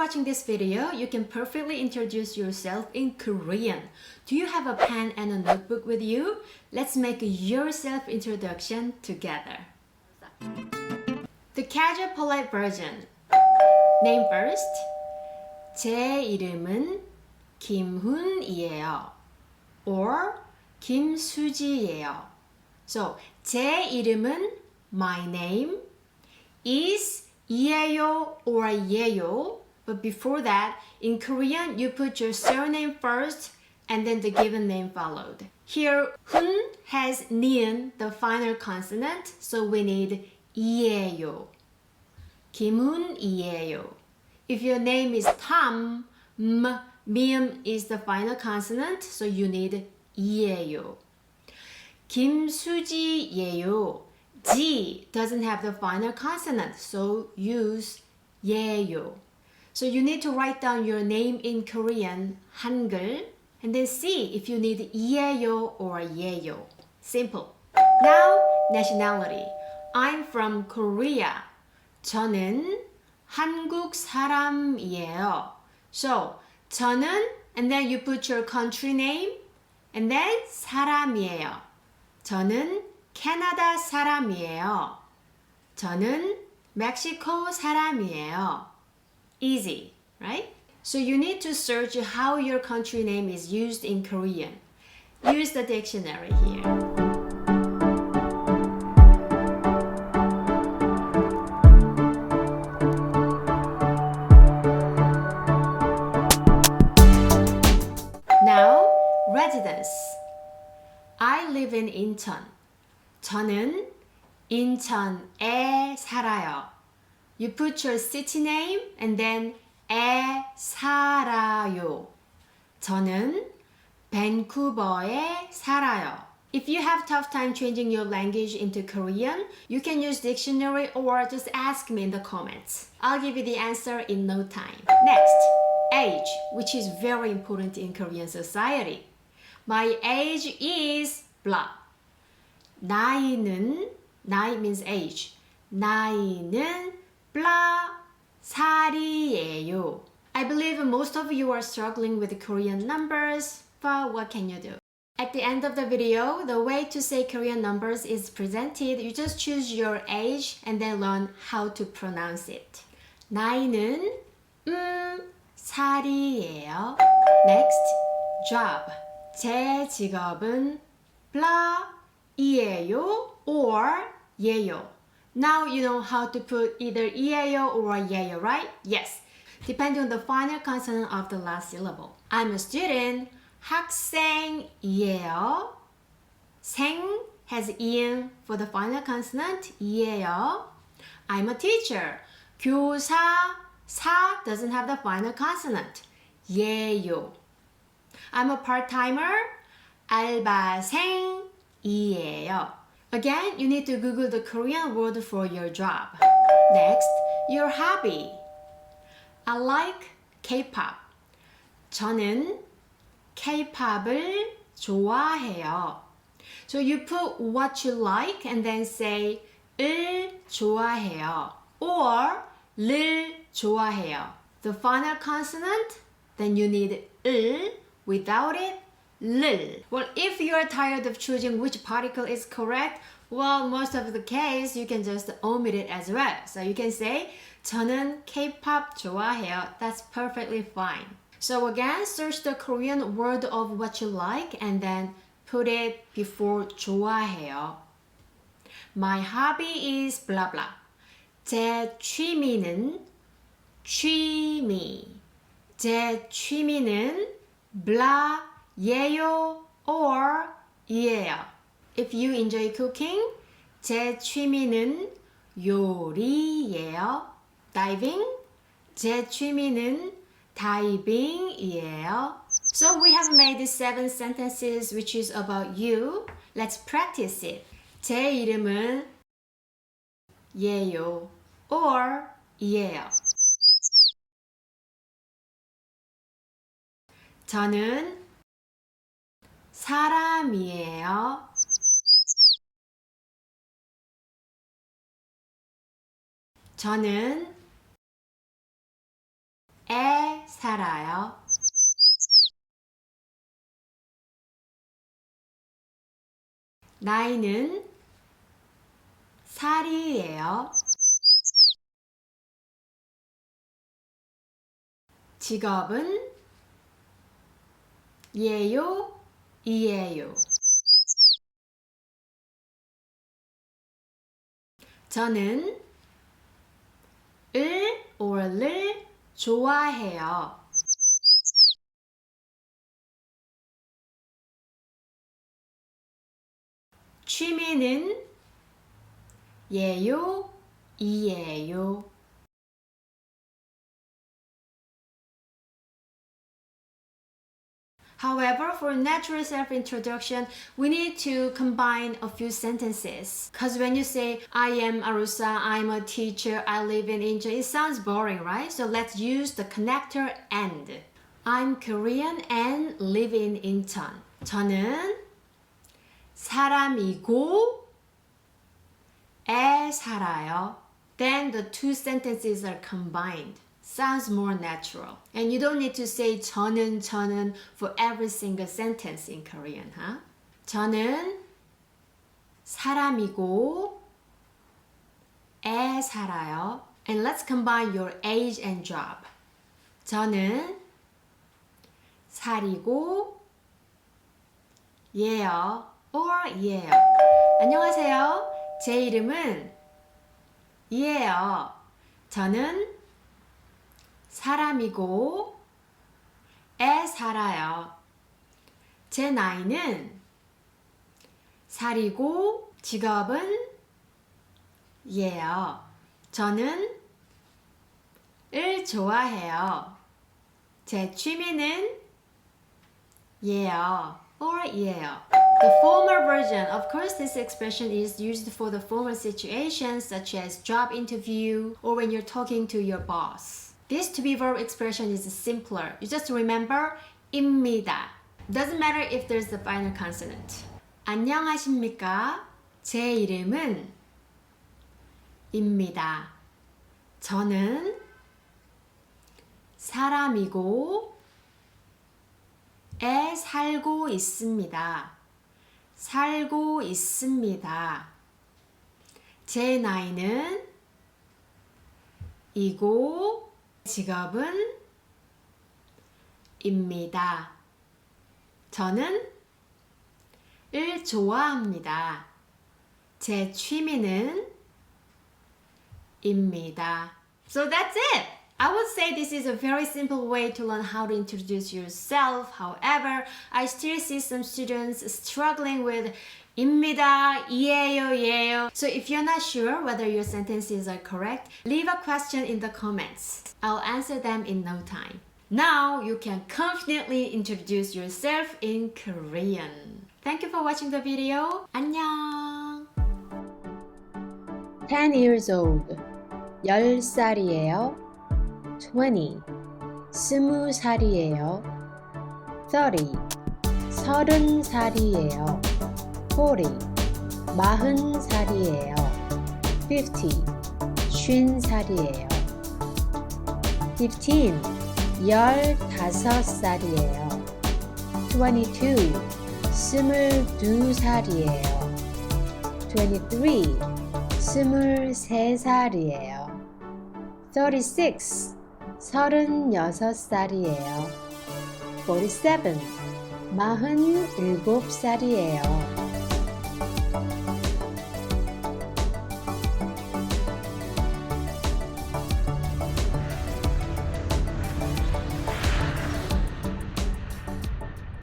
watching this video, you can perfectly introduce yourself in Korean. Do you have a pen and a notebook with you? Let's make your self-introduction together. The casual polite version. Name first. 제 이름은 김훈이에요. Or 김수지예요. So, 제 이름은 my name is 이에요 or 예요. But before that, in Korean, you put your surname first and then the given name followed. Here, hun has ni은, the final consonant, so we need 이에요. 김훈이에요. If your name is Tom, 미음 is the final consonant, so you need 이에요. 김수지예요. G doesn't have the final consonant, so use 예요. So you need to write down your name in Korean, 한글, and then see if you need 이에요 or 예요. Simple. Now, nationality. I'm from Korea. 저는 한국 사람이에요. So, 저는, and then you put your country name, and then 사람이에요. 저는 캐나다 사람이에요. 저는 멕시코 사람이에요. Easy, right? So you need to search how your country name is used in Korean. Use the dictionary here. Now, residence. I live in 인천. 저는 인천에 살아요. You put your city name and then 에 살아요. 저는 밴쿠버에 살아요. If you have tough time changing your language into Korean, you can use dictionary or just ask me in the comments. I'll give you the answer in no time. Next, age, which is very important in Korean society. My age is blah. 나이는, 나이 means age. 나이는 blah 살이에요. I believe most of you are struggling with Korean numbers, but what can you do? At the end of the video, the way to say Korean numbers is presented. You just choose your age and then learn how to pronounce it. 나이는 살이에요. Next, job. 제 직업은 blah 이에요 or 예요. Now you know how to put either 이에요 or 예요, right? Yes. Depending on the final consonant of the last syllable. I'm a student. 학생이에요. 생 has 이응 for the final consonant. 이에요. I'm a teacher. 교사. 사 doesn't have the final consonant. 예요. I'm a part-timer. 알바생이에요. Again, you need to Google the Korean word for your job. Next, your hobby. I like K-pop. 저는 K-pop을 좋아해요. So you put what you like and then say 을 좋아해요 or 를 좋아해요. The final consonant, then you need 을. Without it, 를. Well, if you are tired of choosing which particle is correct, well, most of the case, you can just omit it as well. So you can say, 저는 K-pop 좋아해요. That's perfectly fine. So again, search the Korean word of what you like and then put it before 좋아해요. My hobby is blah blah. 제 취미는 취미. 제 취미는 blah 예요 or 예요. If you enjoy cooking, 제 취미는 요리예요. Diving, 제 취미는 다이빙이에요. So we have made 7 sentences which is about you. Let's practice it. 제 이름은 예요 or 예요. 저는 사람이에요. 저는 살아요. 나이는 살이에요. 직업은 예요, 이에요. 저는 을 or 를 좋아해요. 취미는 예요, 이에요. However, for natural self-introduction, we need to combine a few sentences. Because when you say, I am Arusa, I'm a teacher, I live in Incheon, it sounds boring, right? So let's use the connector and. I'm Korean and live in Incheon. 저는 사람이고 에 살아요. Then the two sentences are combined. Sounds more natural. And you don't need to say 저는 for every single sentence in Korean, huh? 저는 사람이고 에 살아요. And let's combine your age and job. 저는 살이고 예요 or 예요. 안녕하세요. 제 이름은 이에요. 저는 사람이고 에 살아요. 제 나이는 살이고 직업은 예요. 저는 을 좋아해요. 제 취미는 예요 or 예요. The formal version, of course, this expression is used for the formal situations such as job interview or when you're talking to your boss. This to be verb expression is simpler. You just remember 입니다. Doesn't matter if there's the final consonant. 안녕하십니까? 제 이름은 입니다. 저는 사람이고 에 살고 있습니다. 살고 있습니다. 제 나이는 이고 직업은 입니다. 저는 을 좋아합니다. 제 취미는 입니다. So that's it! I would say this is a very simple way to learn how to introduce yourself. However, I still see some students struggling with 입니다, 이에요, 예요. So if you're not sure whether your sentences are correct, leave a question in the comments. I'll answer them in no time. Now you can confidently introduce yourself in Korean. Thank you for watching the video. 안녕. 10 years old. 10살이에요. 20. 20살이에요. 30. 30살이에요. 40. 40살이에요. 50. 50살이에요. 15. 15살이에요. 22. 22살이에요. 23. 23살이에요. 36. 36살이에요. 47. 47살이에요.